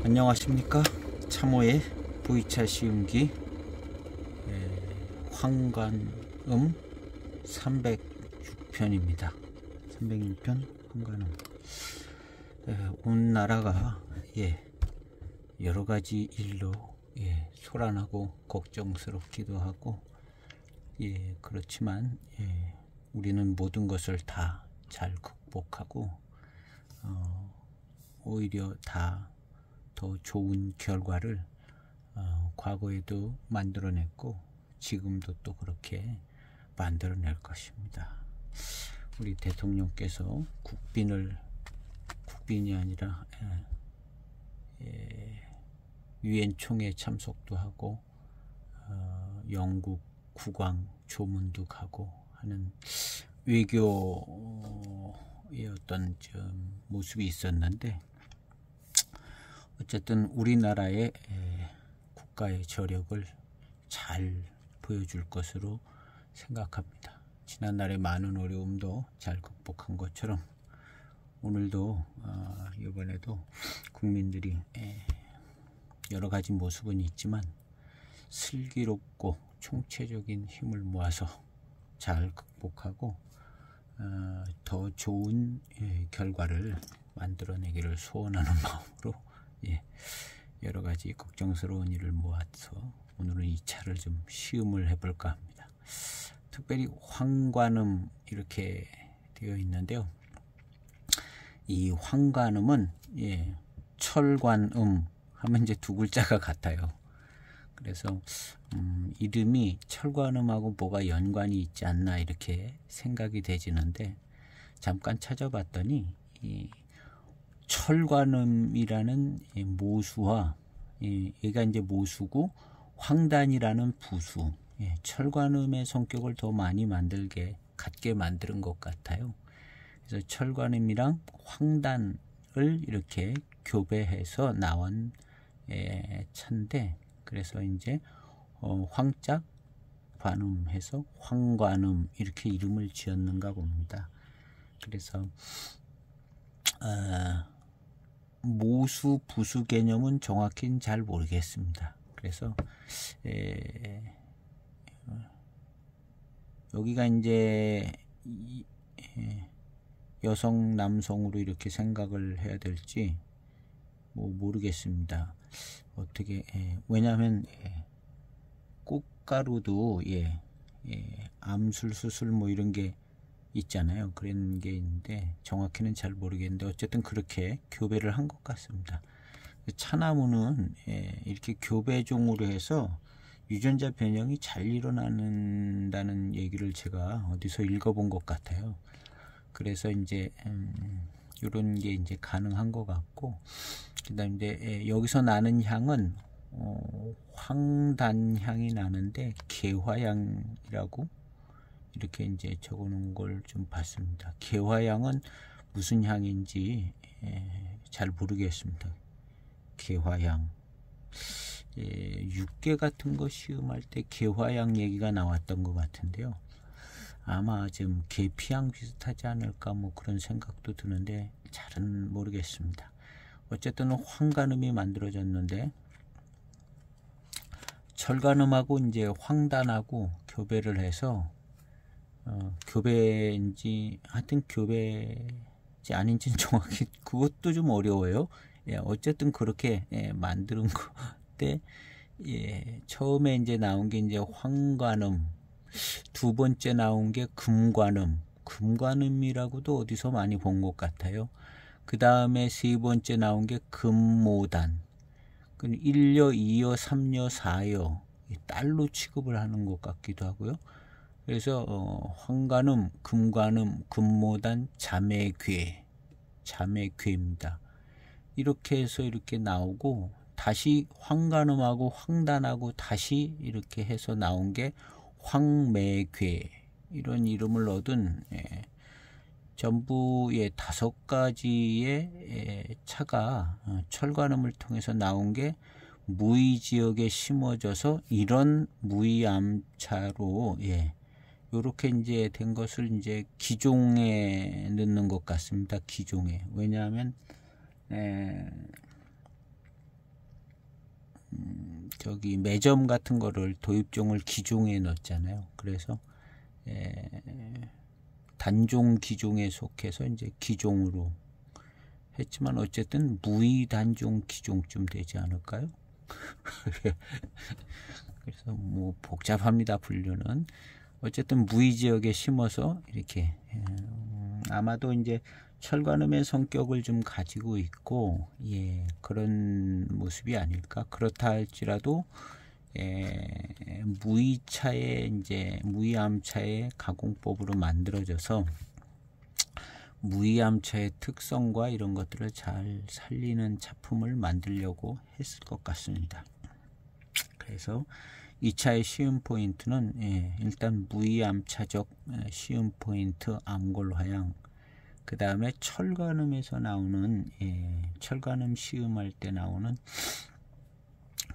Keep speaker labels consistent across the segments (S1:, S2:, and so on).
S1: 안녕하십니까. 참호의 V차 시음기 황관음 306편입니다. 306편 황관음. 온 나라가 여러가지 일로 소란하고 걱정스럽기도 하고 그렇지만 우리는 모든 것을 다 잘 극복하고 오히려 다 더 좋은 결과를 과거에도 만들어냈고 지금도 또 그렇게 만들어낼 것입니다. 우리 대통령께서 국빈이 아니라 유엔 총회 참석도 하고 영국 국왕 조문도 가고 하는 외교의 어떤 좀 모습이 있었는데, 어쨌든 우리나라의 국가의 저력을 잘 보여줄 것으로 생각합니다. 지난날의 많은 어려움도 잘 극복한 것처럼 오늘도 이번에도 국민들이 여러 가지 모습은 있지만 슬기롭고 총체적인 힘을 모아서 잘 극복하고 더 좋은 결과를 만들어내기를 소원하는 마음으로 여러 가지 걱정스러운 일을 모아서 오늘은 이 차를 좀 시음을 해볼까 합니다. 특별히 황관음 이렇게 되어 있는데요. 이 황관음은 철관음 하면 이제 두 글자가 같아요. 그래서 이름이 철관음하고 뭐가 연관이 있지 않나 이렇게 생각이 되지는데, 잠깐 찾아봤더니 이 철관음이라는 모수와 얘가 이제 모수고 황단이라는 부수, 철관음의 성격을 더 많이 갖게 만드는 것 같아요. 그래서 철관음이랑 황단을 이렇게 교배해서 나온 차인데, 그래서 이제 황자 관음해서 황관음 이렇게 이름을 지었는가 봅니다. 그래서 모수 부수 개념은 정확히는 잘 모르겠습니다. 그래서 여기가 이제 여성 남성으로 이렇게 생각을 해야 될지 모르겠습니다. 어떻게 왜냐하면 꽃가루도 암술 수술 이런 게 있잖아요. 그런 게 있는데 정확히는 잘 모르겠는데 어쨌든 그렇게 교배를 한 것 같습니다. 차나무는 이렇게 교배종으로 해서 유전자 변형이 잘 일어나는다는 얘기를 제가 어디서 읽어본 것 같아요. 그래서 이제 이런 게 이제 가능한 것 같고, 그다음 이제 여기서 나는 향은 황단향이 나는데 개화향이라고 이렇게 이제 적어놓은 걸 좀 봤습니다. 개화향은 무슨 향인지 잘 모르겠습니다. 개화향, 육개 같은 거 시음할 때 개화향 얘기가 나왔던 것 같은데요. 아마 좀 계피향 비슷하지 않을까 그런 생각도 드는데 잘은 모르겠습니다. 어쨌든 황관음이 만들어졌는데, 철관음하고 이제 황단하고 교배를 해서 교배인지 하여튼 교배인지 아닌지는 정확히 그것도 좀 어려워요. 어쨌든 그렇게 만드는 건데, 처음에 이제 나온 게 이제 황관음, 두 번째 나온 게 금관음이라고도 어디서 많이 본 것 같아요. 그 다음에 세 번째 나온 게 금모단, 1여, 2여, 3여, 4여 딸로 취급을 하는 것 같기도 하고요. 그래서 황관음, 금관음, 금모단, 자매괴입니다. 이렇게 해서 이렇게 나오고, 다시 황관음하고 황단하고 다시 이렇게 해서 나온 게 황매괴, 이런 이름을 얻은 전부 5가지의 차가 철관음을 통해서 나온 게 무의 지역에 심어져서 이런 무의암차로 요렇게 이제 된 것을 이제 기종에 넣는 것 같습니다. 기종에. 왜냐하면 저기 매점 같은 거를 도입종을 기종에 넣었잖아요. 그래서 단종 기종에 속해서 이제 기종으로 했지만 어쨌든 무의 단종 기종쯤 되지 않을까요? 그래서 뭐 복잡합니다, 분류는. 어쨌든 무의 지역에 심어서 이렇게 아마도 이제 철관음의 성격을 좀 가지고 있고, 예, 그런 모습이 아닐까. 그렇다 할지라도 무의차의 이제 무의암차의 가공법으로 만들어져서 무의암차의 특성과 이런 것들을 잘 살리는 작품을 만들려고 했을 것 같습니다. 그래서 이 차의 시음 포인트는 일단 무의암차적 시음 포인트 암골화양, 그 다음에 철관음에서 나오는 철관음 시음할 때 나오는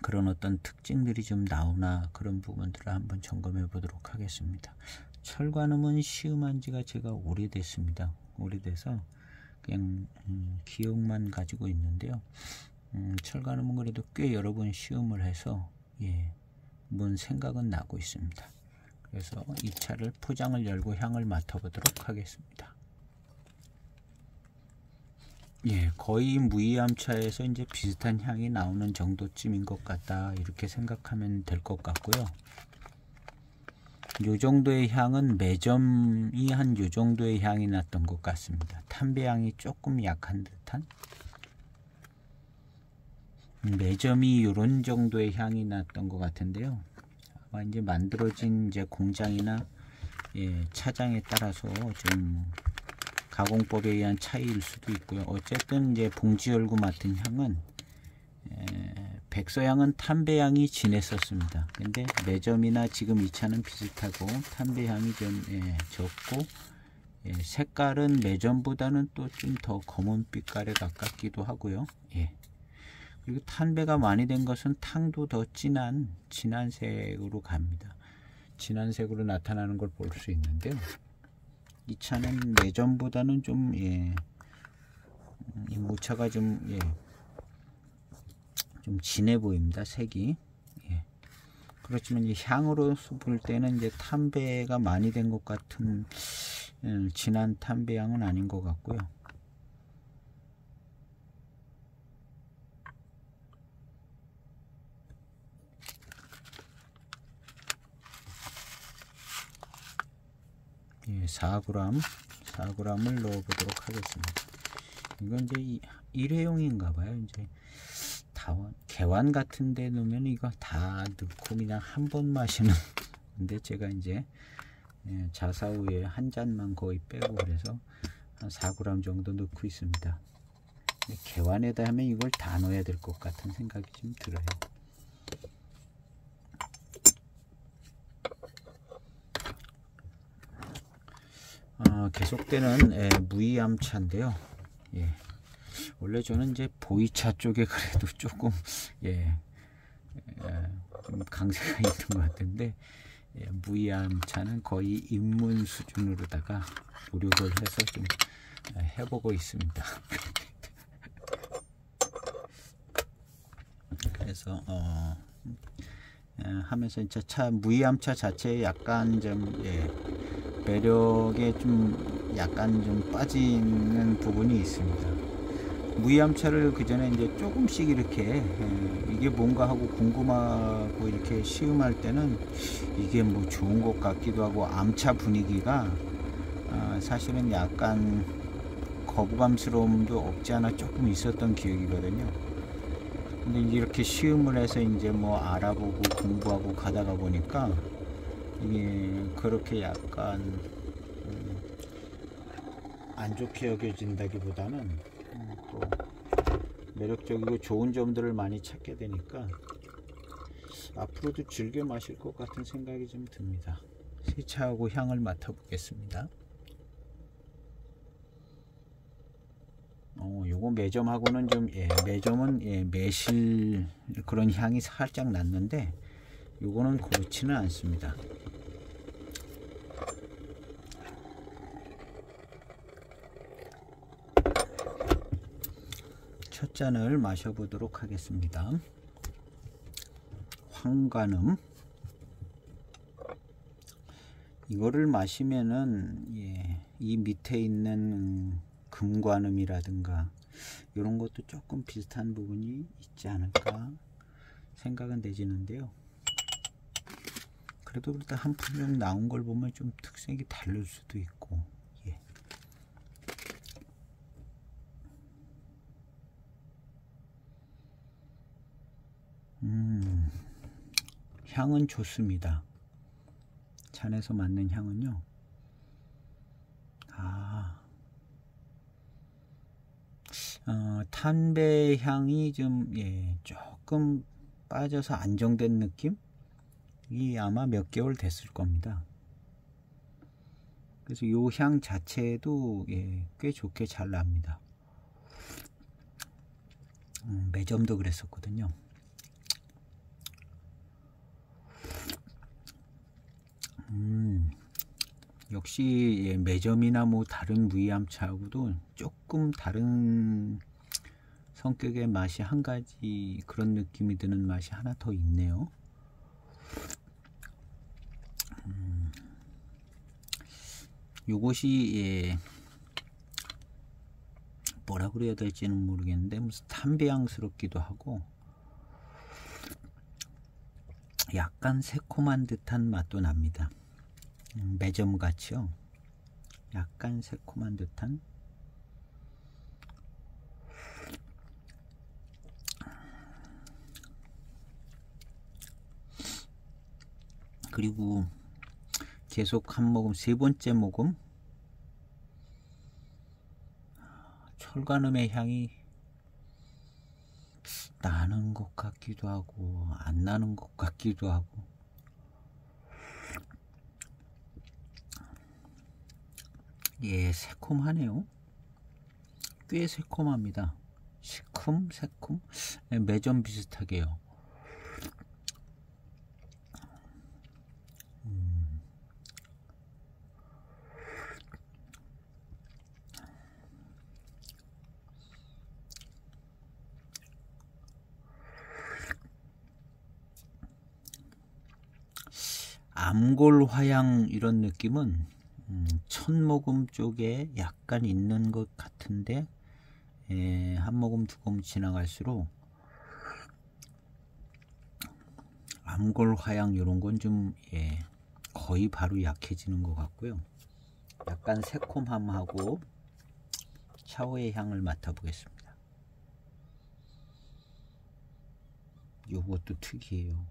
S1: 그런 어떤 특징들이 좀 나오나, 그런 부분들을 한번 점검해 보도록 하겠습니다. 철관음은 시음한 지가 제가 오래됐습니다. 오래돼서 그냥 기억만 가지고 있는데요. 철관음은 그래도 꽤 여러 번 시음을 해서 뭔 생각은 나고 있습니다. 그래서 이 차를 포장을 열고 향을 맡아보도록 하겠습니다. 예, 거의 무의암차에서 이제 비슷한 향이 나오는 정도쯤인 것 같다, 이렇게 생각하면 될 것 같고요. 요 정도의 향은 매점이 한 요 정도의 향이 났던 것 같습니다. 탄배향이 조금 약한 듯한, 매점이 요런 정도의 향이 났던 것 같은데요. 아마 이제 만들어진 이제 공장이나 차장에 따라서 좀 가공법에 의한 차이일 수도 있고요. 어쨌든 이제 봉지 열고 맡은 향은 백서향은 탄배향이 진했었습니다. 근데 매점이나 지금 이 차는 비슷하고 탄배향이 좀 적고, 색깔은 매점보다는 또 좀 더 검은 빛깔에 가깝기도 하고요. 그리고 탄배가 많이 된 것은 탕도 더 진한 색으로 갑니다. 진한 색으로 나타나는 걸 볼 수 있는데요. 이 차는 매점보다는 좀 이 무차가 좀 진해 보입니다, 색이. 그렇지만 이 향으로 볼 때는 이제 탄배가 많이 된 것 같은 진한 탄배향은 아닌 것 같고요. 예, 4g을 넣어보도록 하겠습니다. 이건 이제 일회용인가 봐요. 이제 개완 같은 데 넣으면 이거 다 넣고 그냥 한 번 마시는 근데 제가 이제 자사 후에 한 잔만 거의 빼고 그래서 한 4g 정도 넣고 있습니다. 개완에다 하면 이걸 다 넣어야 될 것 같은 생각이 좀 들어요. 계속되는 무의암차인데요. 원래 저는 이제 보이차 쪽에 그래도 조금 좀 강세가 있는 것 같은데, 무의암차는 거의 입문 수준으로다가 노력을 해서 좀 해보고 있습니다. 그래서 하면서 진짜 무의암차 자체에 약간 좀 매력에 좀 약간 좀 빠지는 부분이 있습니다. 무의암차를 그 전에 이제 조금씩 이렇게 이게 뭔가 하고 궁금하고 이렇게 시음할 때는 이게 뭐 좋은 것 같기도 하고, 암차 분위기가 사실은 약간 거부감스러움도 없지 않아 조금 있었던 기억이거든요. 근데 이렇게 시음을 해서 이제 뭐 알아보고 공부하고 가다가 보니까 이게 그렇게 약간 안 좋게 여겨진다기보다는 또 매력적이고 좋은 점들을 많이 찾게 되니까 앞으로도 즐겨 마실 것 같은 생각이 좀 듭니다. 세차하고 향을 맡아보겠습니다. 요거 매점하고는 좀 매점은 매실 그런 향이 살짝 났는데 요거는 그렇지는 않습니다. 첫 잔을 마셔보도록 하겠습니다. 황관음. 이거를 마시면은 이 밑에 있는 금관음이라든가 이런 것도 조금 비슷한 부분이 있지 않을까 생각은 되지는데요. 그래도 일단 한 품종 나온 걸 보면 좀 특색이 다를 수도 있고. 향은 좋습니다. 잔에서 맡는 향은요. 탄배 향이 좀 조금 빠져서 안정된 느낌? 이 아마 몇 개월 됐을 겁니다. 그래서 요 향 자체도 꽤 좋게 잘 납니다. 매점도 그랬었거든요. 역시 매점이나 뭐 다른 무이암차하고도 조금 다른 성격의 맛이 한 가지, 그런 느낌이 드는 맛이 하나 더 있네요. 요것이 뭐라 그래야 될지는 모르겠는데 무슨 탄배향스럽기도 하고 약간 새콤한 듯한 맛도 납니다. 매점 같이요. 약간 새콤한 듯한. 그리고 계속 한 모금, 세 번째 모금 철간음의 향이 나는 것 같기도 하고 안 나는 것 같기도 하고. 새콤하네요. 꽤 새콤합니다. 시큼, 새콤, 매점 비슷하게요. 암골화양 이런 느낌은 첫 모금 쪽에 약간 있는 것 같은데 한 모금 두 모금 지나갈수록 암골화양 이런 건 좀 거의 바로 약해지는 것 같고요. 약간 새콤함하고 샤오의 향을 맡아보겠습니다. 요것도 특이해요.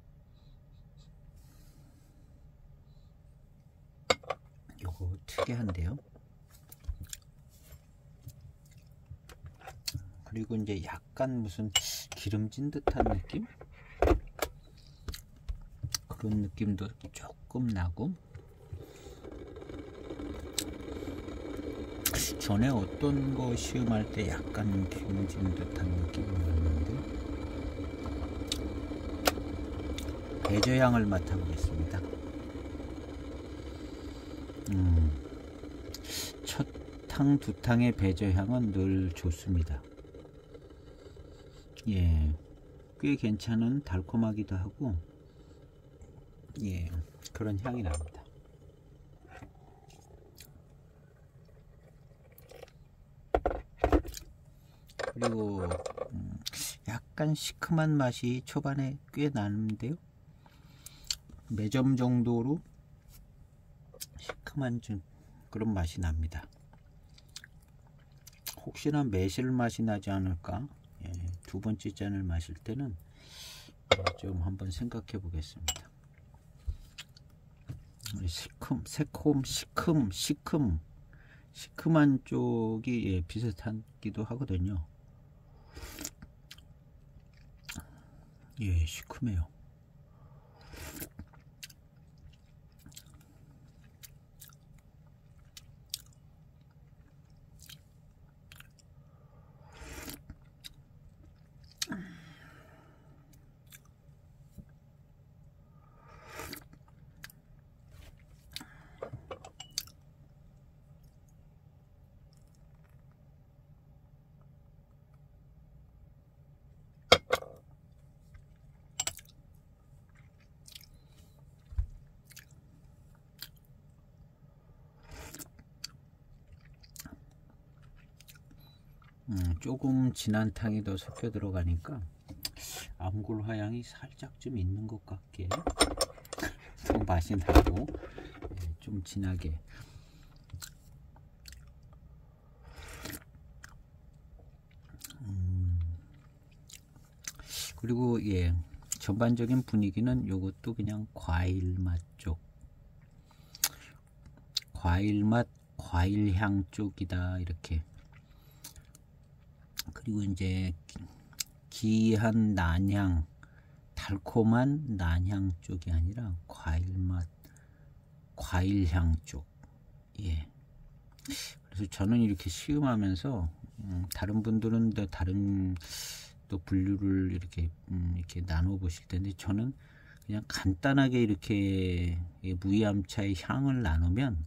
S1: 요거 특이한데요. 그리고 이제 약간 무슨 기름진 듯한 느낌? 그런 느낌도 조금 나고. 전에 어떤 거 시음할 때 약간 기름진 듯한 느낌이 났는데 배저향을 맡아보겠습니다. 첫 탕, 두 탕의 배저향은 늘 좋습니다. 꽤 괜찮은 달콤하기도 하고 그런 향이 납니다. 그리고 약간 시큼한 맛이 초반에 꽤 나는데요. 매점 정도로 시큼한 그런 맛이 납니다. 혹시나 매실 맛이 나지 않을까? 두 번째 잔을 마실 때는 좀 한번 생각해 보겠습니다. 시큼, 새콤, 시큼한 쪽이 비슷하기도 하거든요. 시큼해요. 조금 진한 탕이 더 섞여 들어가니까 암골 화향이 살짝 좀 있는 것 같게 더 맛이 나고, 좀 진하게. 그리고 전반적인 분위기는 요것도 그냥 과일 맛 쪽, 과일 맛, 과일 향 쪽이다 이렇게. 그리고 이제 기한 난향, 달콤한 난향 쪽이 아니라 과일 맛, 과일 향 쪽. 그래서 저는 이렇게 시음하면서 다른 분들은 또 다른 또 분류를 이렇게 나눠 보실 텐데, 저는 그냥 간단하게 이렇게 무이암차의 향을 나누면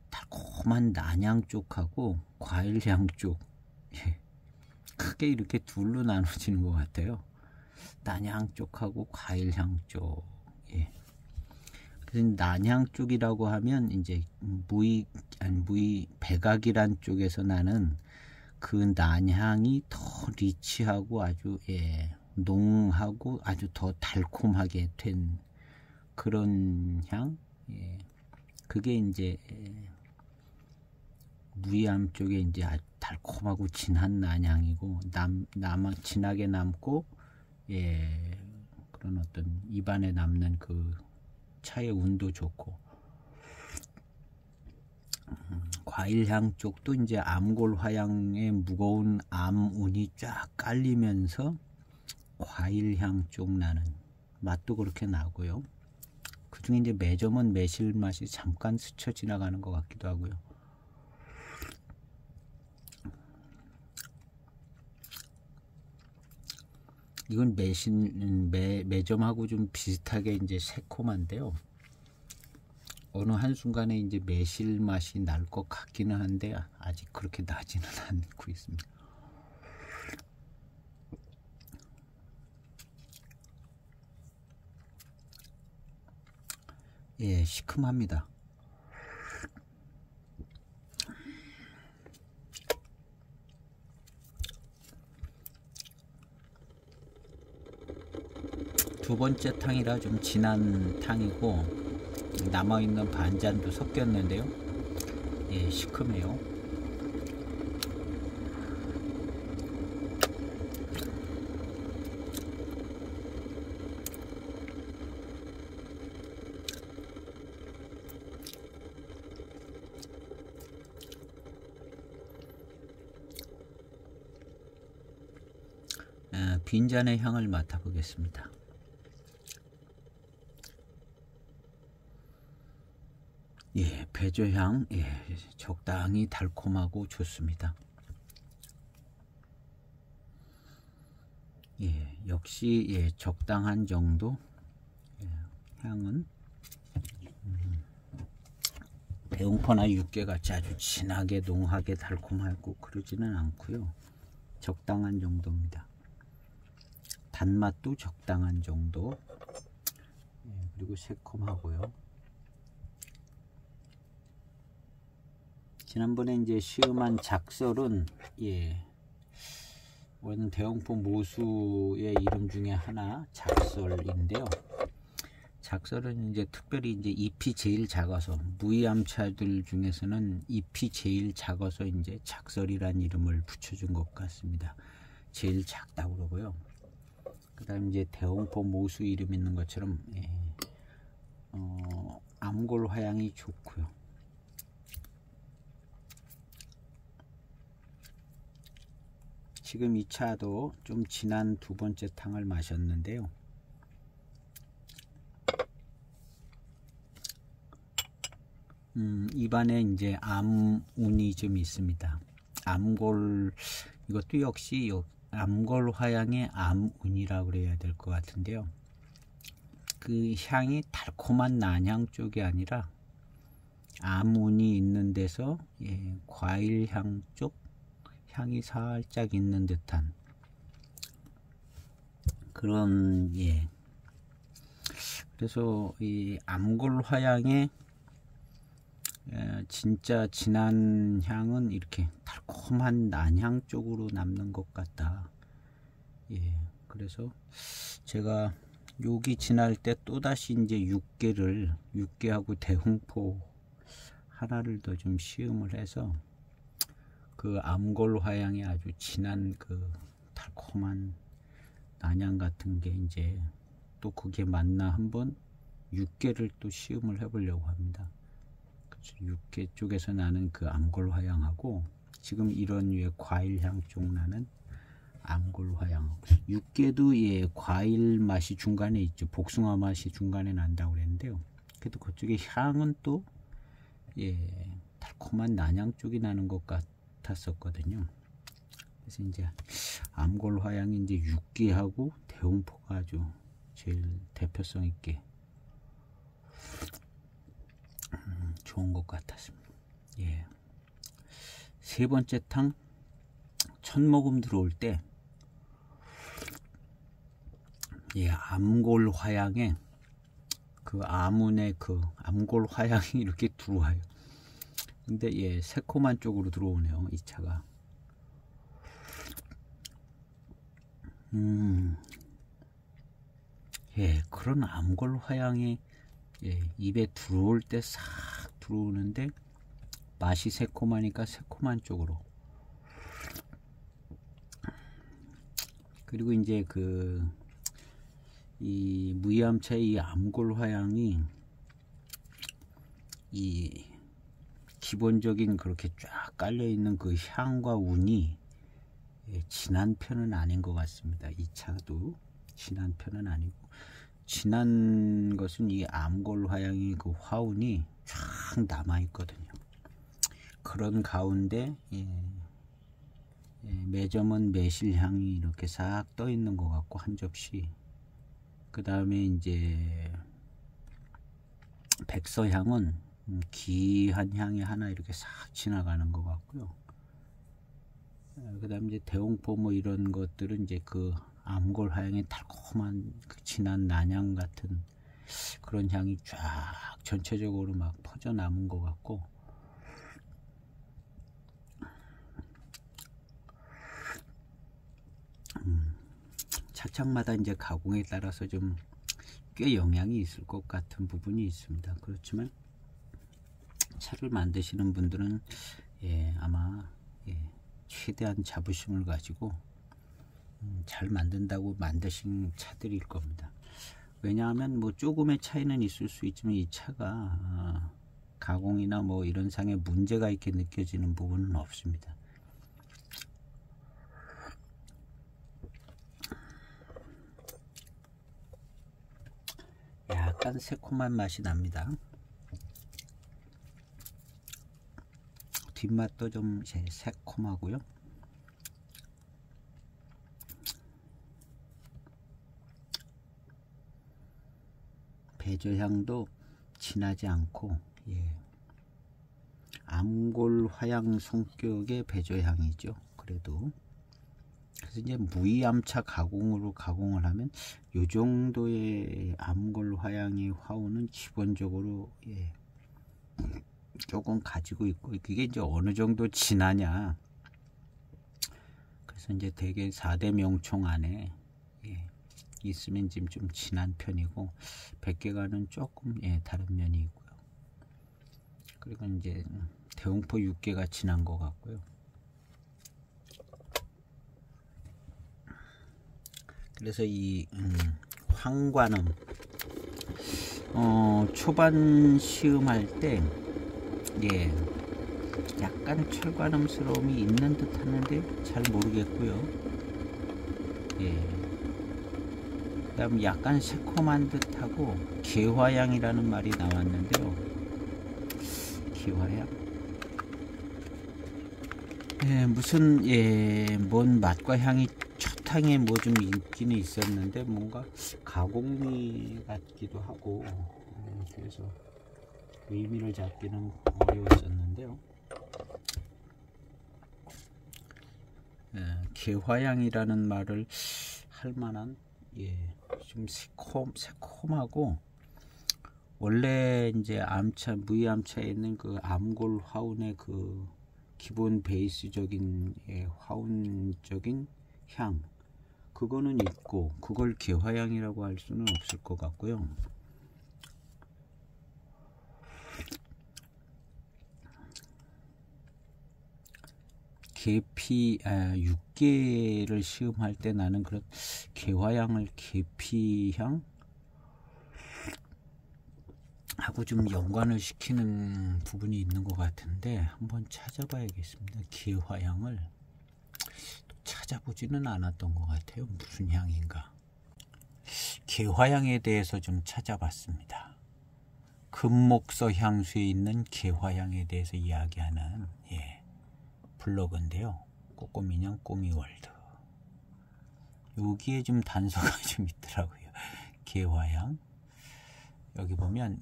S1: 달콤한 난향 쪽하고 과일 향 쪽, 크게 이렇게 둘로 나눠지는 것 같아요. 난향 쪽하고 과일 향 쪽. 그래서 난향 쪽이라고 하면 이제 무이 백악이란 쪽에서 나는 그 난향이 더 리치하고 아주 농하고 아주 더 달콤하게 된 그런 향. 그게 이제 무이암 쪽에 이제 아주 달콤하고 진한 난향이고, 진하게 남고 그런 어떤 입안에 남는 그 차의 운도 좋고. 과일향 쪽도 이제 암골 화향의 무거운 암운이 쫙 깔리면서 과일향 쪽 나는 맛도 그렇게 나고요. 그 중에 이제 매점은 매실 맛이 잠깐 스쳐 지나가는 것 같기도 하고요. 이건 매점하고 좀 비슷하게 이제 새콤한데요. 어느 한순간에 이제 매실 맛이 날 것 같기는 한데 아직 그렇게 나지는 않고 있습니다. 시큼합니다. 두 번째 탕이라 좀 진한 탕이고, 남아있는 반잔도 섞였는데요. 시큼해요. 빈잔의 향을 맡아보겠습니다. 배조향, 적당히 달콤하고 좋습니다. 역시 적당한 정도. 향은 배웅포나 육개같이 아주 진하게 농하게 달콤하고 그러지는 않고요. 적당한 정도입니다. 단맛도 적당한 정도. 그리고 새콤하고요. 지난번에 이제 시음한 작설은 원래는 대홍포 모수의 이름 중에 하나 작설인데요. 작설은 이제 특별히 이제 잎이 제일 작아서, 무이암차들 중에서는 잎이 제일 작아서 이제 작설이란 이름을 붙여준 것 같습니다. 제일 작다고 그러고요. 그다음 이제 대홍포 모수 이름 있는 것처럼 암골 화향이 좋고요. 지금 이 차도 좀 진한 두 번째 탕을 마셨는데요. 입안에 이제 암운이 좀 있습니다. 암골, 이것도 역시 암골 화향의 암운이라고 그래야 될 것 같은데요. 그 향이 달콤한 난향 쪽이 아니라 암운이 있는 데서 과일 향 쪽 향이 살짝 있는 듯한 그런 그래서 이 암골 화향의 진짜 진한 향은 이렇게 달콤한 난향 쪽으로 남는 것 같다. 예, 그래서 제가 여기 지날 때 또다시 이제 육개하고 대홍포 하나를 더 좀 시음을 해서 그 암골 화향이 아주 진한 그 달콤한 난향 같은 게 이제 또 그게 맞나 한번 육개를 또 시음을 해보려고 합니다. 육개 쪽에서 나는 그 암골 화향하고 지금 이런 류의 과일 향 쪽 나는 암골 화향. 육개도 예 과일 맛이 중간에 있죠. 복숭아 맛이 중간에 난다고 그랬는데요. 그래도 그쪽에 향은 또 예 달콤한 난향 쪽이 나는 것 같았었거든요. 그래서 이제 암골 화향이 이제 육개하고 대홍포가 아주 제일 대표성 있게 좋은 것 같았습니다. 예. 세 번째 탕 첫 모금 들어올 때 예, 암골 화향에 그 아문의 그 암골 화향이 이렇게 들어와요. 근데 예, 새콤한 쪽으로 들어오네요, 이 차가. 예, 그런 암골 화향이 예, 입에 들어올 때 싹 들어오는데 맛이 새콤하니까 새콤한 쪽으로. 그리고 이제 이 무이암차의 이 암골 화향이 이 기본적인 그렇게 쫙 깔려 있는 그 향과 운이 예, 진한 편은 아닌 것 같습니다. 이 차도 진한 편은 아니고, 진한 것은 이 암골 화향이 그 화운이 쫙 남아 있거든요. 그런 가운데 예, 매점은 매실향이 이렇게 싹 떠 있는 것 같고 한 접시. 그 다음에 이제 백서향은 귀한 향이 하나 이렇게 싹 지나가는 것 같고요. 그 다음에 이제 대홍포 뭐 이런 것들은 이제 그 암골 화향의 달콤한 그 진한 난향 같은 그런 향이 쫙 전체적으로 막 퍼져 남은 것 같고, 차창마다 이제 가공에 따라서 좀 꽤 영향이 있을 것 같은 부분이 있습니다. 그렇지만 차를 만드시는 분들은 예, 아마 예, 최대한 자부심을 가지고 잘 만든다고 만드신 차들일 겁니다. 왜냐하면 뭐 조금의 차이는 있을 수 있지만 이 차가 가공이나 뭐 이런 상에 문제가 있게 느껴지는 부분은 없습니다. 약간 새콤한 맛이 납니다. 뒷맛도 좀 새콤하고요. 배저향도 진하지 않고 예, 암골 화향 성격의 배저향이죠. 그래도 그래서 이제 무이암차 가공으로 가공을 하면 이 정도의 암골 화향의 화우는 기본적으로 예, 조금 가지고 있고, 그게 이제 어느 정도 진하냐. 그래서 이제 대개 4대 명총 안에 예, 있으면 지금 좀 진한 편이고, 100개가는 조금 예, 다른 면이 있고요. 그리고 이제 대홍포 6개가 진한 것 같고요. 그래서 이 황관음 초반 시음할 때 예, 약간 철관음스러움이 있는 듯 하는데 잘 모르겠고요. 예, 그 다음 약간 새콤한 듯 하고 개화향이라는 말이 나왔는데요. 개화향 예, 무슨 예, 뭔 맛과 향이 첫탕에 뭐 좀 있기는 있었는데 뭔가 가공미 같기도 하고 그래서 의미를 잡기는 어려웠었는데요. 예, 개화향이라는 말을 할 만한 예, 좀 새콤하고 원래 이제 무이암차에 있는 그 암골 화운의 그 기본 베이스적인 화운적인 향, 그거는 있고 그걸 개화향이라고 할 수는 없을 것 같고요. 육계를 시음할 때 나는 그런 개화향을 계피향 하고 좀 연관을 시키는 부분이 있는 것 같은데 한번 찾아봐야겠습니다. 개화향을 찾아보지는 않았던 것 같아요. 무슨 향인가. 개화향에 대해서 좀 찾아봤습니다. 금목서 향수에 있는 개화향에 대해서 이야기하는 블로그인데요. 꼬꼬미냥 꼬미월드. 여기에 좀 단서가 좀 있더라고요. 개화향. 여기 보면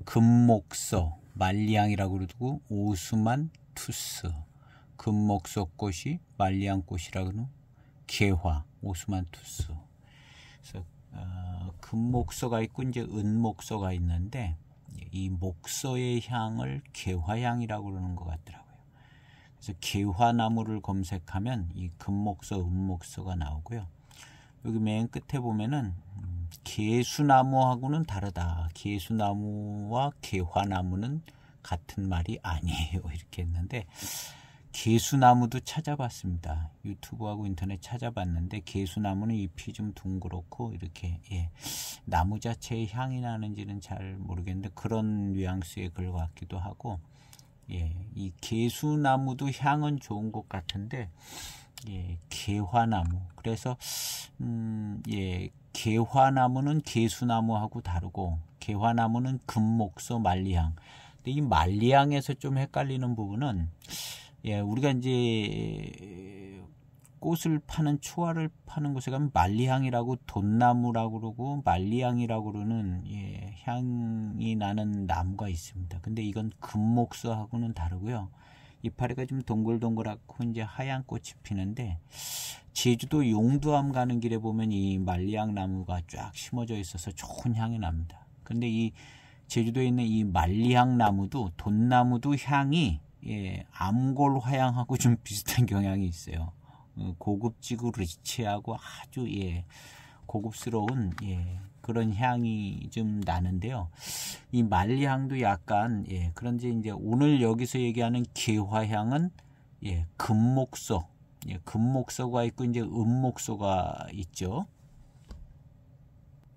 S1: 금목서 말리향이라고 그러고 오스만 투스, 금목서 꽃이 말리향 꽃이라고 하는 개화 오스만 투스. 그래서 금목서가 있고 이제 은목서가 있는데 이 목서의 향을 개화향이라고 그러는 것 같더라고요. 그래서 개화나무를 검색하면 이 금목서, 은목서가 나오고요. 여기 맨 끝에 보면은 개수나무하고는 다르다. 개수나무와 개화나무는 같은 말이 아니에요. 이렇게 했는데 개수나무도 찾아봤습니다. 유튜브하고 인터넷 찾아봤는데 개수나무는 잎이 좀 둥그렇고 이렇게 나무 자체의 향이 나는지는 잘 모르겠는데 그런 뉘앙스의 글 같기도 하고 이 개수나무도 향은 좋은 것 같은데 개화나무, 그래서 개화나무는 개수나무하고 다르고 개화나무는 금목서 말리향. 근데 이 말리향에서 좀 헷갈리는 부분은 우리가 이제 꽃을 파는 초화를 파는 곳에 가면 말리향이라고 돈나무라고 그러고 말리향이라고 그러는 향이 나는 나무가 있습니다. 근데 이건 금목서하고는 다르고요. 이파리가 좀 동글동글하고 이제 하얀 꽃이 피는데 제주도 용두암 가는 길에 보면 이 말리향 나무가 쫙 심어져 있어서 좋은 향이 납니다. 근데 이 제주도에 있는 이 말리향 나무도 돈나무도 향이 암골 화향하고 좀 비슷한 경향이 있어요. 고급지고 리치하고 아주 고급스러운 그런 향이 좀 나는데요. 이 말리향도 약간 그런데 이제 오늘 여기서 얘기하는 개화향은 금목서, 금목서가 있고 이제 은목서가 있죠.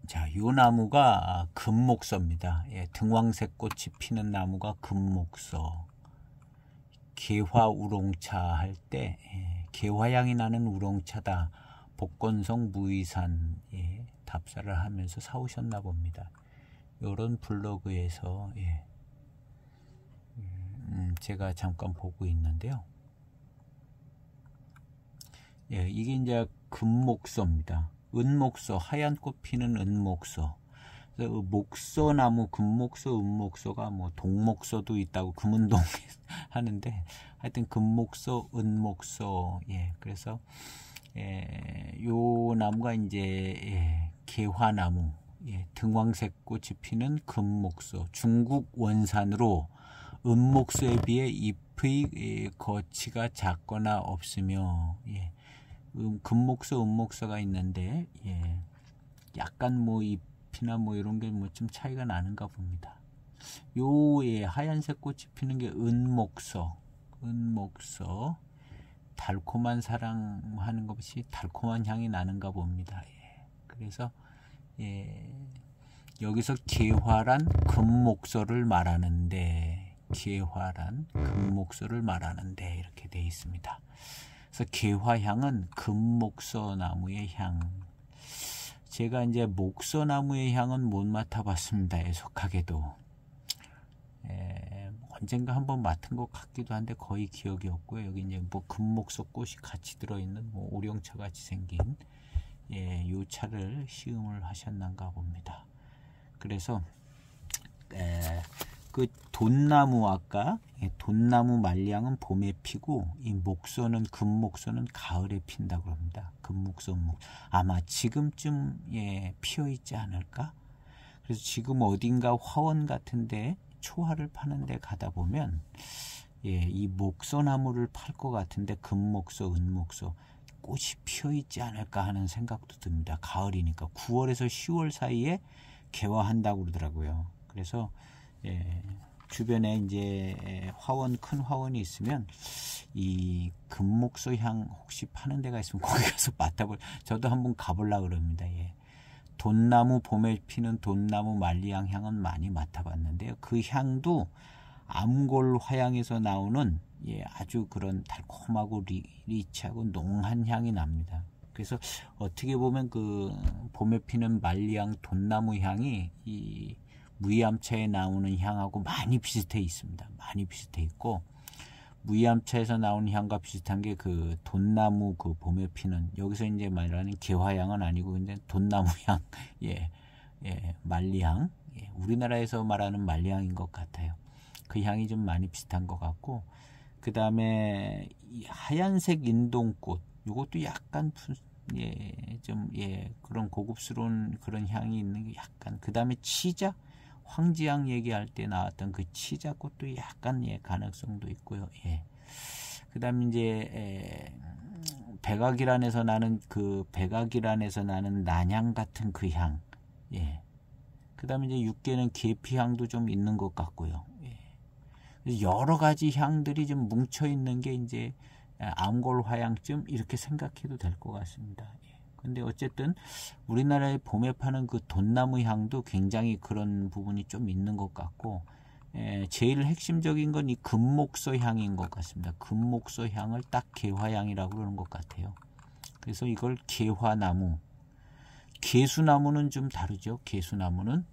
S1: 자, 요 나무가 금목서입니다. 등왕색 꽃이 피는 나무가 금목서. 개화 우롱차 할 때 개화향이 나는 우롱차다. 복건성 무의산에 답사를 하면서 사오셨나 봅니다. 이런 블로그에서 제가 잠깐 보고 있는데요. 이게 이제 금목서입니다. 은목서, 하얀 꽃 피는 은목서. 목서나무, 금목서, 은목서가 뭐 동목서도 있다고 금운동 하는데 하여튼 금목서, 은목서. 그래서 요 나무가 이제 개화나무, 등왕색 꽃이 피는 금목서. 중국 원산으로 은목서에 비해 잎의 거치가 작거나 없으며 금목서, 은목서가 있는데 약간 뭐 잎이나 뭐 이런 게 뭐 좀 차이가 나는가 봅니다. 요 하얀색 꽃이 피는 게 은목서. 달콤한 사랑하는 것이 달콤한 향이 나는가 봅니다. 그래서 여기서 개화란 금목서를 말하는데 이렇게 되어 있습니다. 그래서 개화향은 금목서 나무의 향. 제가 이제 목서 나무의 향은 못 맡아봤습니다. 애석하게도. 언젠가 한번 맡은 것 같기도 한데 거의 기억이 없고요. 여기 이제 뭐 금목서 꽃이 같이 들어있는 뭐 오령차 같이 생긴 요 차를 시음을 하셨는가 봅니다. 그래서 그 돈나무 아까 돈나무 말리향은 봄에 피고 이 목서는 금목서는 가을에 핀다고 합니다. 금목서 아마 지금쯤 피어 있지 않을까? 그래서 지금 어딘가 화원 같은데 초화를 파는데 가다 보면 이 목소나무를 팔 것 같은데 금목소, 은목소 꽃이 피어 있지 않을까 하는 생각도 듭니다. 가을이니까 9월에서 10월 사이에 개화한다고 그러더라고요. 그래서 주변에 이제 화원, 큰 화원이 있으면 이 금목소 향 혹시 파는 데가 있으면 거기 가서 맡아볼, 저도 한번 가보려고 그럽니다. 돈나무, 봄에 피는 돈나무 말리향 향은 많이 맡아봤는데요. 그 향도 암골 화향에서 나오는 아주 그런 달콤하고 리치하고 농한 향이 납니다. 그래서 어떻게 보면 그 봄에 피는 말리향, 돈나무 향이 이 무이암차에 나오는 향하고 많이 비슷해 있습니다. 많이 비슷해 있고, 무이암차에서 나오는 향과 비슷한 게 그 돈나무, 그 봄에 피는, 여기서 이제 말하는 개화향은 아니고 근데 돈나무 향, 말리향, 우리나라에서 말하는 말리향인 것 같아요. 그 향이 좀 많이 비슷한 것 같고, 그 다음에 하얀색 인동꽃, 이것도 약간 그런 고급스러운 그런 향이 있는 게 약간, 그 다음에 치자, 황지향 얘기할 때 나왔던 그 치자꽃도 약간 가능성도 있고요. 그 다음에 이제 백악이란에서 나는 난향 같은 그 향. 그 다음에 이제 육계는 계피향도 좀 있는 것 같고요. 여러 가지 향들이 좀 뭉쳐 있는 게 이제 암골 화향쯤 이렇게 생각해도 될 것 같습니다. 근데 어쨌든 우리나라에 봄에 파는 그 돈나무 향도 굉장히 그런 부분이 좀 있는 것 같고, 제일 핵심적인 건 이 금목소 향인 것 같습니다. 금목소 향을 딱 개화향이라고 그러는 것 같아요. 그래서 이걸 개화나무, 개수나무는 좀 다르죠. 개수나무는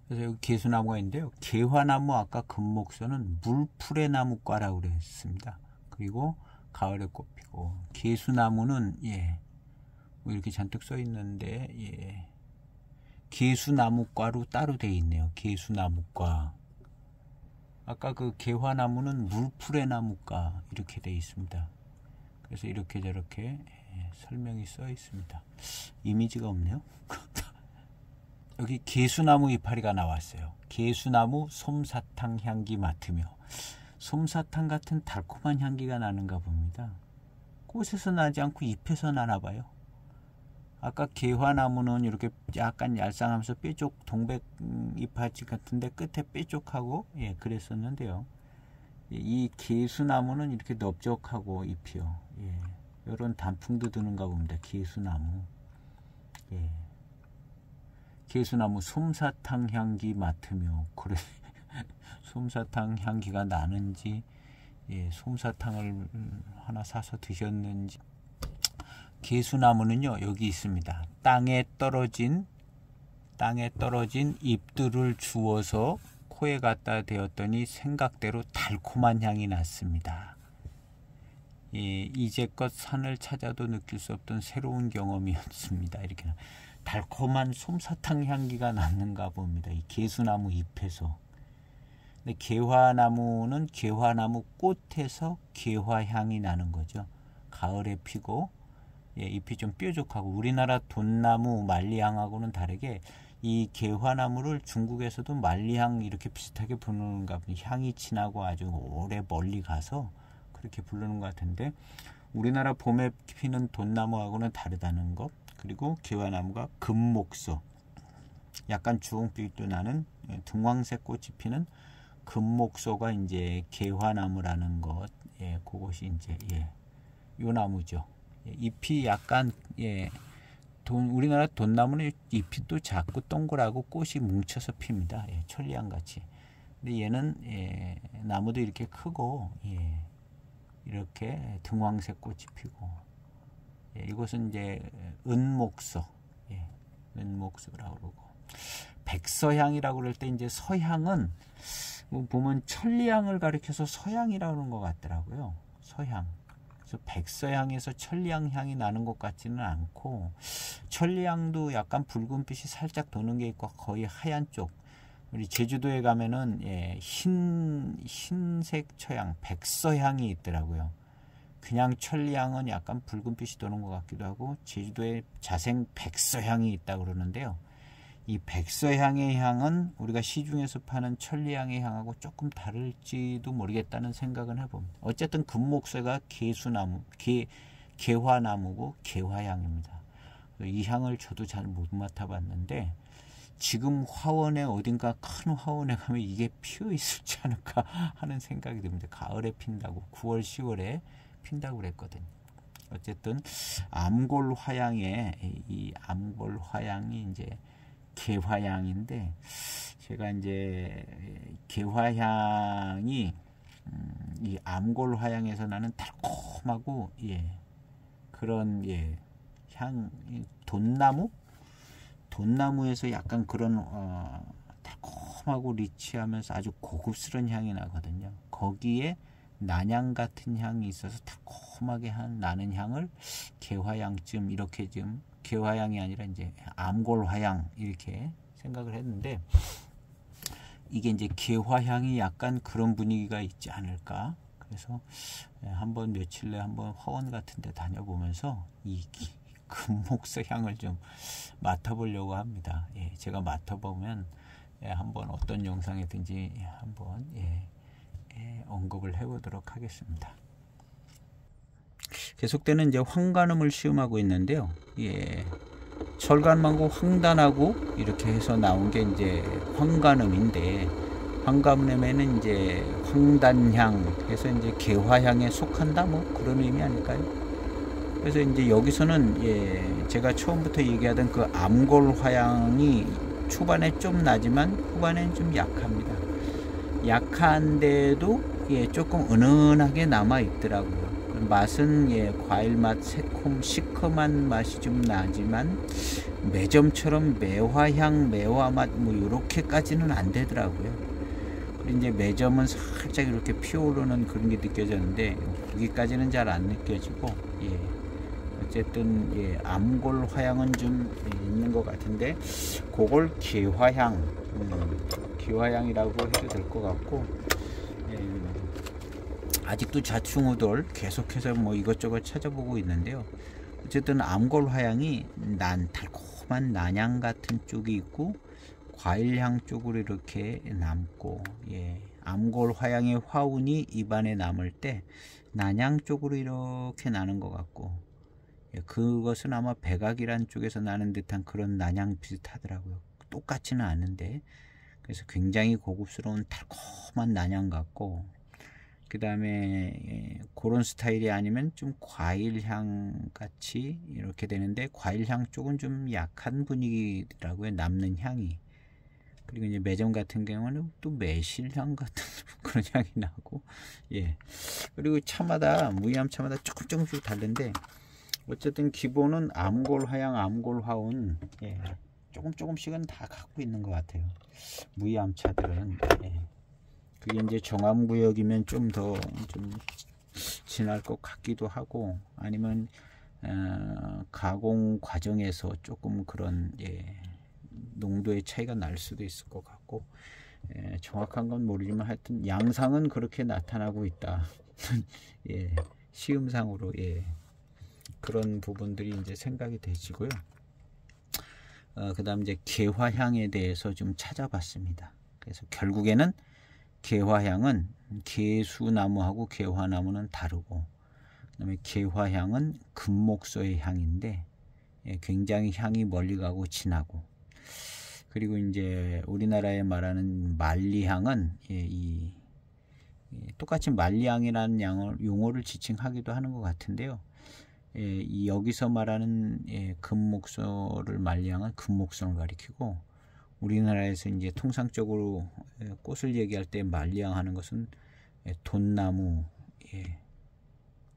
S1: 그래서 여기 개수나무가 있는데요. 개화나무, 아까 금목소는 물풀의 나무과라고 그랬습니다. 그리고 가을에 꽃피고, 개수나무는 뭐 이렇게 잔뜩 써 있는데 개수나무과로 따로 되어 있네요. 개수나무과. 아까 그 개화나무는 물풀의 나무과 이렇게 되어 있습니다. 그래서 이렇게 저렇게 설명이 써 있습니다. 이미지가 없네요. 여기 개수나무 이파리가 나왔어요. 개수나무 솜사탕 향기 맡으며, 솜사탕 같은 달콤한 향기가 나는가 봅니다. 꽃에서 나지 않고 잎에서 나나 봐요. 아까 개화나무는 이렇게 약간 얄쌍하면서 뾰족, 동백 잎아지 같은데 끝에 뾰족하고 그랬었는데요. 이 개수나무는 이렇게 넓적하고 잎이요. 이런 단풍도 드는가 봅니다. 개수나무. 개수나무 솜사탕 향기 맡으며, 그래 솜사탕 향기가 나는지, 솜사탕을 하나 사서 드셨는지. 개수나무는요, 여기 있습니다. 땅에 떨어진 잎들을 주워서 코에 갖다 대었더니 생각대로 달콤한 향이 났습니다. 이제껏 산을 찾아도 느낄 수 없던 새로운 경험이었습니다. 이렇게 달콤한 솜사탕 향기가 났는가 봅니다. 이 개수나무 잎에서. 근데 개화나무는 개화나무 꽃에서 개화향이 나는 거죠. 가을에 피고 잎이 좀 뾰족하고, 우리나라 돈나무 말리향하고는 다르게 이 개화나무를 중국에서도 말리향 이렇게 비슷하게 부르는가 봅니다. 향이 진하고 아주 오래 멀리 가서 그렇게 부르는 것 같은데, 우리나라 봄에 피는 돈나무하고는 다르다는 것. 그리고 개화나무가 금목소, 약간 주홍빛도 나는 등황색 꽃이 피는 금목소가 이제 개화나무라는 것. 그것이 이제 요 나무죠. 잎이 약간 우리나라 돈나무는 잎이 또 작고 동그랗고 꽃이 뭉쳐서 핍니다. 천리향 같이. 근데 얘는 나무도 이렇게 크고 이렇게 등황색 꽃이 피고, 이것은 이제 은목소, 은목소라고 그러고, 백서향이라고 그럴 때 이제 서향은 뭐 보면 천리향을 가리켜서 서향이라고 하는 것 같더라고요. 서향. 그래서 백서향에서 천리향 향이 나는 것 같지는 않고, 천리향도 약간 붉은빛이 살짝 도는 게 있고 거의 하얀 쪽. 우리 제주도에 가면은 흰색 처향, 백서향이 있더라고요. 그냥 천리향은 약간 붉은빛이 도는 것 같기도 하고, 제주도에 자생 백서향이 있다고 그러는데요. 이 백서향의 향은 우리가 시중에서 파는 천리향의 향하고 조금 다를지도 모르겠다는 생각은 해봅니다. 어쨌든 금목서가 개수나무, 개화나무고 개화향입니다. 이 향을 저도 잘 못 맡아봤는데 지금 화원에 어딘가 큰 화원에 가면 이게 피어 있을지 않을까 하는 생각이 듭니다. 가을에 핀다고 9월 10월에 핀다고 그랬거든요. 어쨌든 암골화향에 이 암골화향이 이제 개화향인데 제가 이제 개화향이 이 암골화향에서 나는 달콤하고 그런 향 돈나무에서 약간 그런 달콤하고 리치하면서 아주 고급스러운 향이 나거든요. 거기에 난향 같은 향이 있어서 달콤하게 나는 향을 개화향쯤 이렇게 좀 개화향이 아니라 이제 암골화향 이렇게 생각을 했는데 이게 이제 개화향이 약간 그런 분위기가 있지 않을까. 그래서 한번 며칠 내에 한번 화원 같은 데 다녀보면서 이 금목서 향을 좀 맡아보려고 합니다. 제가 맡아보면 한번 어떤 영상이든지 한번 언급을 해보도록 하겠습니다. 계속되는 이제 황간음을 시음하고 있는데요. 철간망고 황단하고 이렇게 해서 나온 게 이제 황간음인데 황간음에는 이제 황단향 해서 이제 개화향에 속한다 뭐 그런 의미 아닐까요? 그래서 이제 여기서는 제가 처음부터 얘기하던 그 암골화향이 초반에 좀 나지만 후반에는 좀 약합니다. 약한데도 조금 은은하게 남아 있더라고요. 맛은 과일 맛, 새콤 시큼한 맛이 좀 나지만 매점처럼 매화향, 매화맛 뭐 이렇게까지는 안 되더라고요. 그리고 이제 매점은 살짝 이렇게 피어오르는 그런 게 느껴졌는데 거기까지는 잘 안 느껴지고 어쨌든 암골화향은 좀 있는 것 같은데 그걸 개화향이라고 해도 될 것 같고 아직도 좌충우돌 계속해서 뭐 이것저것 찾아보고 있는데요. 어쨌든 암골화향이 달콤한 난향 같은 쪽이 있고 과일향 쪽으로 이렇게 남고 암골화향의 화운이 입안에 남을 때 난향 쪽으로 이렇게 나는 것 같고 그것은 아마 백악이란 쪽에서 나는 듯한 그런 난향 비슷하더라고요. 똑같지는 않은데 그래서 굉장히 고급스러운 달콤한 난향 같고 그 다음에 그런 스타일이 아니면 좀 과일향 같이 이렇게 되는데 과일향 쪽은 좀 약한 분위기더라고요. 남는 향이. 그리고 이제 매점 같은 경우는 또 매실향 같은 그런 향이 나고 그리고 차마다 무이암 차마다 조금씩 다른데 어쨌든 기본은 암골화향, 암골화운 조금씩은 다 갖고 있는 것 같아요. 무이암 차들은 그게 이제 정암구역이면 좀 더 좀 진할 것 같기도 하고 아니면 가공 과정에서 조금 그런 농도의 차이가 날 수도 있을 것 같고 정확한 건 모르지만 하여튼 양상은 그렇게 나타나고 있다. 시음상으로 그런 부분들이 이제 생각이 되시고요. 그 다음 이제 개화향에 대해서 좀 찾아봤습니다. 그래서 결국에는 개화향은 개수나무하고 개화나무는 다르고 그다음에 개화향은 금목서의 향인데 굉장히 향이 멀리 가고 진하고 그리고 이제 우리나라에 말하는 만리향은 똑같이 만리향이라는 용어를 지칭하기도 하는 것 같은데요. 여기서 말하는 금목서를 만리향은 금목성을 가리키고 우리나라에서 이제 통상적으로 꽃을 얘기할 때 만리향 하는 것은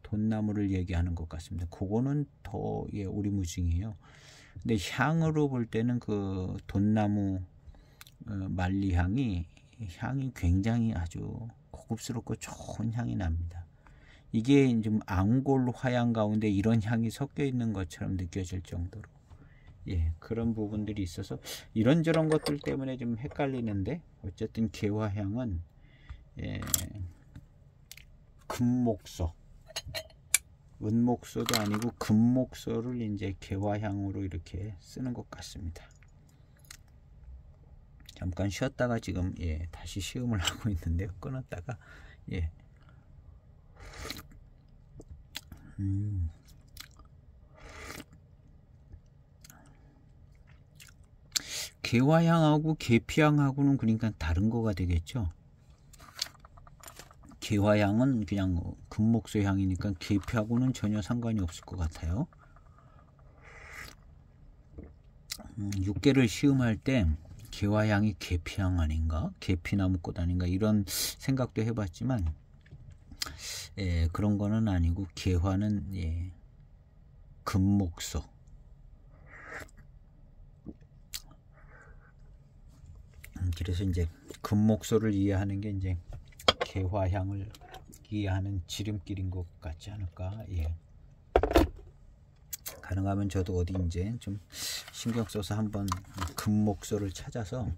S1: 돈나무를 얘기하는 것 같습니다. 그거는 더 오리무중이에요. 근데 향으로 볼 때는 그 돈나무 만리향이 굉장히 아주 고급스럽고 좋은 향이 납니다. 이게 좀 앙골 화향 가운데 이런 향이 섞여 있는 것처럼 느껴질 정도로 그런 부분들이 있어서 이런저런 것들 때문에 좀 헷갈리는데 어쨌든 개화향은 금목서 은목서도 아니고 금목서를 이제 개화향으로 이렇게 쓰는 것 같습니다. 잠깐 쉬었다가 지금 다시 시음을 하고 있는데요. 끊었다가 개화향하고 계피향하고는 그러니까 다른 거가 되겠죠. 개화향은 그냥 금목소 향이니까 계피하고는 전혀 상관이 없을 것 같아요. 육개를 시음할 때 개화향이 계피향 아닌가? 계피나무꽃 아닌가? 이런 생각도 해봤지만 그런 거는 아니고 개화는 금목소. 그래서 이제 금목소를 이해하는 게 이제 개화향을 이해하는 지름길인 것 같지 않을까? 가능하면 저도 어디 이제 좀 신경 써서 한번 금목소를 찾아서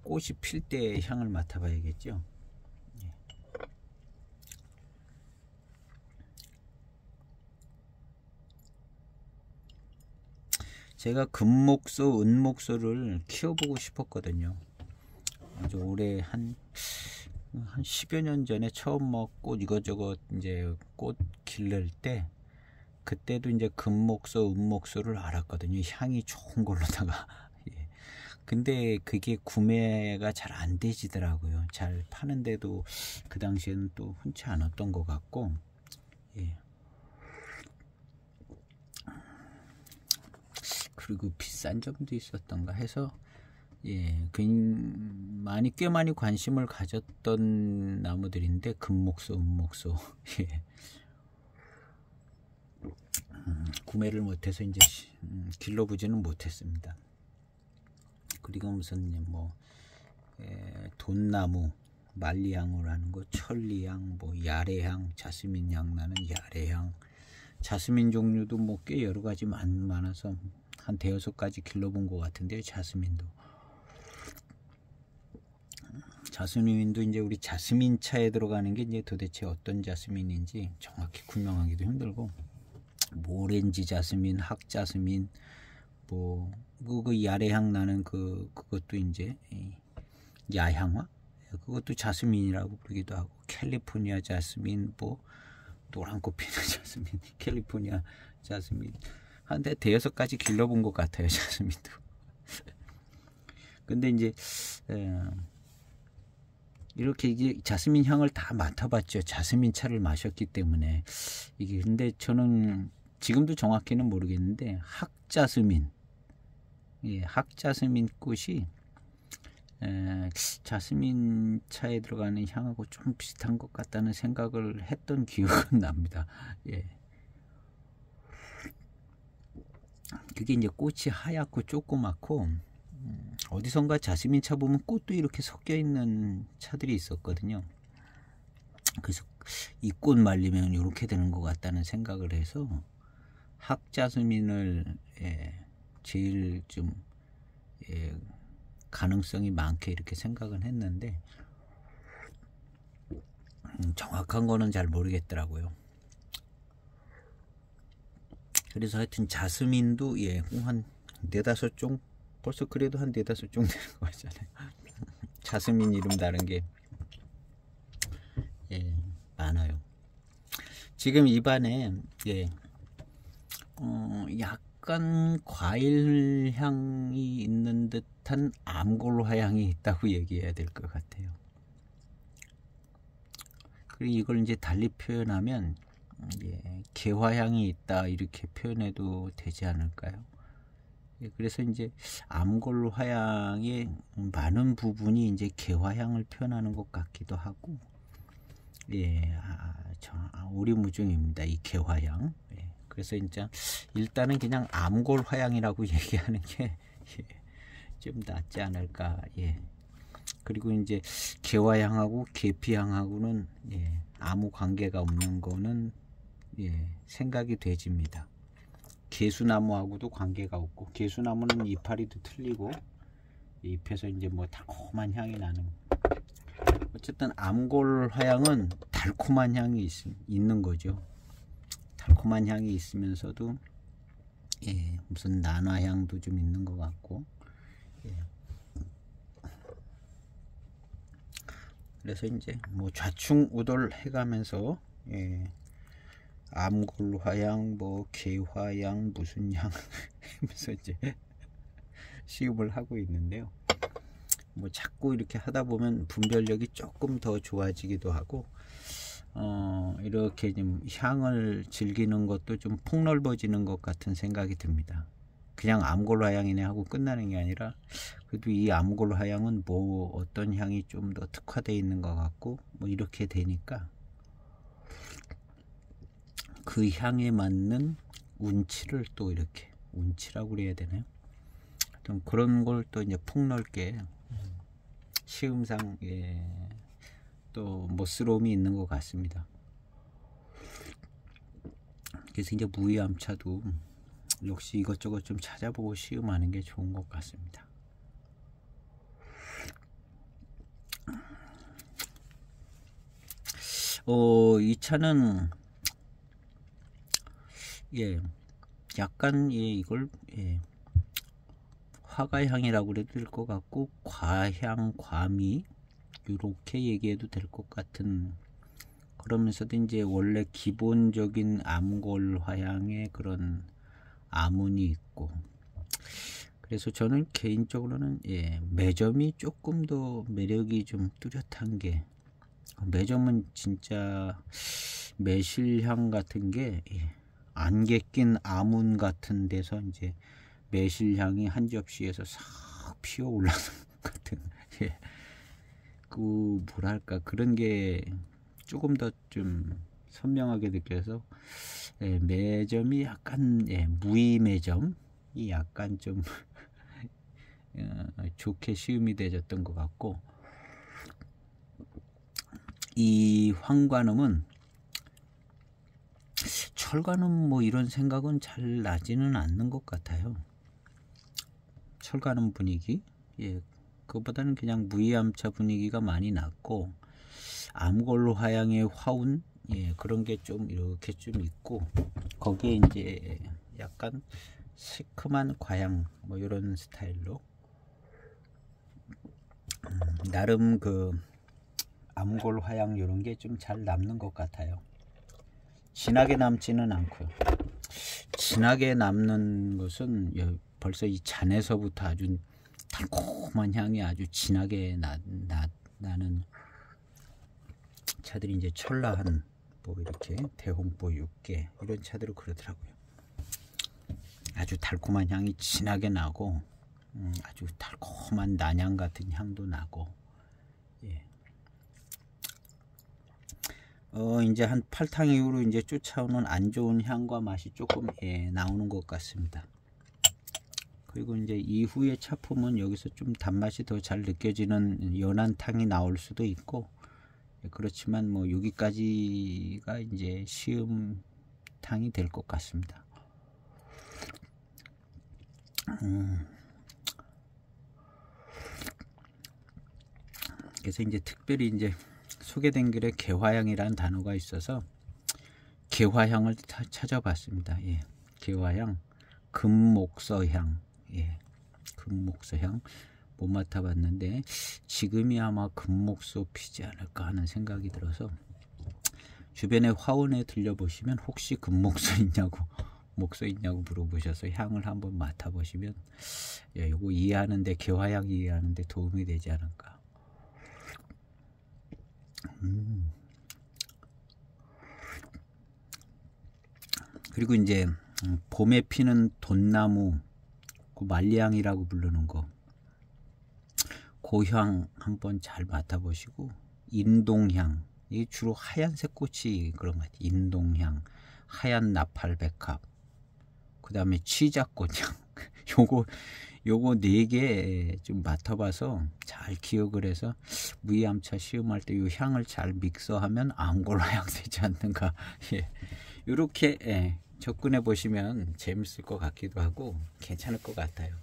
S1: 꽃이 필 때 향을 맡아봐야겠죠. 제가 금목소, 은목소를 키워보고 싶었거든요. 아주 오래 한 10여 년 전에 처음 꽃 이것저것 이제 꽃 기를 때 그때도 이제 금목소, 은목소를 알았거든요. 향이 좋은 걸로다가. 근데 그게 구매가 잘 안 되지더라고요. 잘 파는데도 그 당시에는 또 흔치 않았던 것 같고. 그리고 비싼 점도 있었던가 해서 꽤 많이 관심을 가졌던 나무들인데 금목소, 은목소 구매를 못해서 이제 길러보지는 못했습니다. 그리고 무슨 돈나무, 말리향으로 하는 거, 천리향, 야레향, 자스민향 나는 야레향, 자스민 종류도 꽤 여러 가지 많아서 한 대여섯 가지 길러본 것 같은데요. 자스민도 이제 우리 자스민 차에 들어가는 게 이제 도대체 어떤 자스민인지 정확히 구명하기도 힘들고, 오렌지 자스민, 학자스민, 그 야레향 나는 그것도 이제 야향화, 그것도 자스민이라고 부르기도 하고, 캘리포니아 자스민, 노란꽃 피는 자스민, 캘리포니아 자스민, 한 대여섯 가지 길러본 것 같아요. 자스민도. 근데 이제 이렇게 이제 자스민 향을 다 맡아봤죠. 자스민 차를 마셨기 때문에. 근데 저는 지금도 정확히는 모르겠는데 학자스민, 학자스민 꽃이 자스민 차에 들어가는 향하고 좀 비슷한 것 같다는 생각을 했던 기억은 납니다. 그게 이제 꽃이 하얗고 조그맣고, 어디선가 자스민 차 보면 꽃도 이렇게 섞여 있는 차들이 있었거든요. 그래서 이 꽃 말리면 이렇게 되는 것 같다는 생각을 해서 학자스민을 제일 좀 가능성이 많게 이렇게 생각은 했는데 정확한 거는 잘 모르겠더라고요. 그래서 하여튼 자스민도 한 4-5종, 벌써 그래도 한 4-5종 되는 거 같잖아요. 자스민 이름 다른 게 많아요. 지금 입안에 약간 과일 향이 있는 듯한 암골 화향이 있다고 얘기해야 될 것 같아요. 그리고 이걸 이제 달리 표현하면 개화향이 있다 이렇게 표현해도 되지 않을까요? 그래서 이제 암골 화향의 많은 부분이 이제 개화향을 표현하는 것 같기도 하고, 오리무중입니다. 이 개화향. 그래서 이제 일단은 그냥 암골 화향이라고 얘기하는 게 좀 낫지 않을까. 그리고 이제 개화향하고 계피향하고는 아무 관계가 없는 거는 생각이 되집니다. 개수나무하고도 관계가 없고, 개수나무는 이파리도 틀리고 잎에서 이제 달콤한 향이 나는, 어쨌든 암골 화향은 달콤한 향이 있는 거죠. 달콤한 향이 있으면서도 무슨 난화향도 좀 있는 것 같고, 그래서 이제 뭐 좌충우돌 해가면서 예, 암골화양, 뭐 개화양, 무슨 양 하면서 이제 시음을 하고 있는데요. 뭐 자꾸 이렇게 하다 보면 분별력이 조금 더 좋아지기도 하고, 이렇게 좀 향을 즐기는 것도 좀 폭넓어지는 것 같은 생각이 듭니다. 그냥 암골화향이네 하고 끝나는 게 아니라, 그래도 이 암골화향은 뭐 어떤 향이 좀 더 특화되어 있는 것 같고, 뭐 이렇게 되니까 그 향에 맞는 운치를 또 이렇게, 운치라고 그래야 되나요? 좀 그런 걸 또 이제 폭넓게 시음상 예, 또 멋스러움이 있는 것 같습니다. 그래서 이제 무이암차도 역시 이것저것 좀 찾아보고 시음하는 게 좋은 것 같습니다. 이 차는 예, 약간 예, 이걸 예, 화가향이라고 그래도 될 것 같고, 과향, 과미 이렇게 얘기해도 될 것 같은, 그러면서도 이제 원래 기본적인 암골 화향의 그런 아문이 있고, 그래서 저는 개인적으로는 예, 매점이 조금 더 매력이 좀 뚜렷한 게, 매점은 진짜 매실향 같은 게 예, 안개 낀 아문 같은 데서 이제 매실향이 한 접시에서 싹 피어 올라오는 것 같은 예, 그 뭐랄까 그런 게 조금 더 좀 선명하게 느껴서 예, 매점이 약간 예, 무이 매점이 약간 좀 좋게 시음이 되졌던 것 같고, 이 황관음은 철관음 뭐 이런 생각은 잘 나지는 않는 것 같아요. 철관음 분위기 예, 그거보다는 그냥 무이암차 분위기가 많이 났고, 암골 화양의 화운 예, 그런 게 좀 이렇게 좀 있고, 거기에 이제 약간 시큼한 과향 뭐 이런 스타일로 나름 그 암골 화양 이런 게 좀 잘 남는 것 같아요. 진하게 남지는 않고요. 진하게 남는 것은 벌써 이 잔에서부터 아주 달콤한 향이 아주 진하게 나는 차들이 이제 철라한 뭐 이렇게 대홍보 6개 이런 차들은 그러더라고요. 아주 달콤한 향이 진하게 나고 아주 달콤한 난향 같은 향도 나고 예. 이제 한 8탕 이후로 이제 쫓아오는 안 좋은 향과 맛이 조금 예, 나오는 것 같습니다. 그리고 이제 이후의 차품은 여기서 좀 단맛이 더 잘 느껴지는 연한 탕이 나올 수도 있고, 그렇지만 뭐 여기까지가 이제 시음 탕이 될 것 같습니다. 그래서 이제 특별히 이제 소개된 글에 개화향이라는 단어가 있어서 개화향을 찾아봤습니다. 예, 개화향, 금목서향, 예, 금목서향 못 맡아봤는데 지금이 아마 금목소 피지 않을까 하는 생각이 들어서, 주변에 화원에 들려보시면 혹시 금목소 있냐고 목소 있냐고 물어보셔서 향을 한번 맡아보시면 예, 이거 이해하는데, 개화향 이해하는데 도움이 되지 않을까. 그리고 이제 봄에 피는 돈나무, 그 말리향이라고 부르는 거, 고향 한번 잘 맡아보시고, 인동향, 이게 주로 하얀색 꽃이 그런 것 같아요. 인동향, 하얀 나팔백합, 그 다음에 취자꽃향 요거 4개 좀 맡아봐서 잘 기억을 해서 무이암차 시음할 때 이 향을 잘 믹서하면 암골화향 되지 않는가. 예. 이렇게 예, 접근해 보시면 재밌을 것 같기도 하고 괜찮을 것 같아요.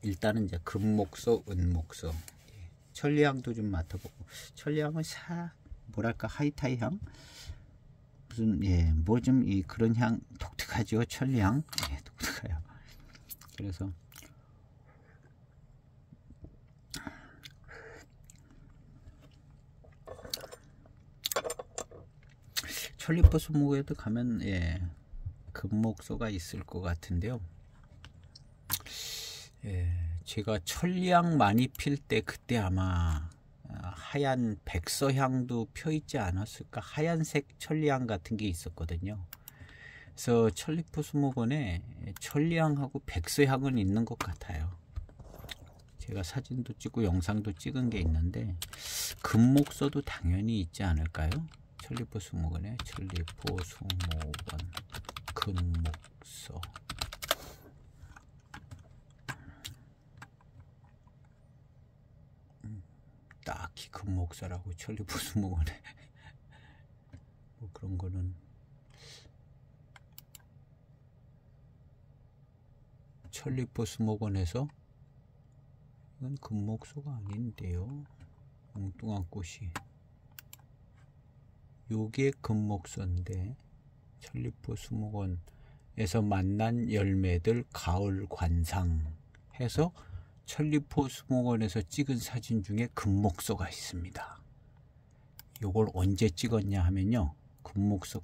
S1: 일단은 이제 금목소, 은목소, 예. 천리향도 좀 맡아보고, 천리향은 뭐랄까 하이타이 향, 무슨 예, 뭐 좀 이 그런 향 독특하죠. 천리향 예, 독특해요. 그래서 천리포 수목에도 가면 예, 금목소가 있을 것 같은데요. 예, 제가 천리향 많이 필 때 그때 아마 하얀 백서향도 펴 있지 않았을까? 하얀색 천리향 같은 게 있었거든요. 그래서 천리포 수목원에 천리향하고 백서향은 있는 것 같아요. 제가 사진도 찍고 영상도 찍은 게 있는데 금목서도 당연히 있지 않을까요? 천리포 수목원에 천리포 수목원 금목서. 딱히 금목서라고 천리포 수목원에 뭐 그런 거는 천리포 수목원에서 이건 금목서가 아닌데요. 엉뚱한 꽃이 요게 금목서인데 천리포 수목원에서 만난 열매들 가을 관상 해서 천리포 수목원에서 찍은 사진 중에 금목서가 있습니다. 요걸 언제 찍었냐 하면요, 금목서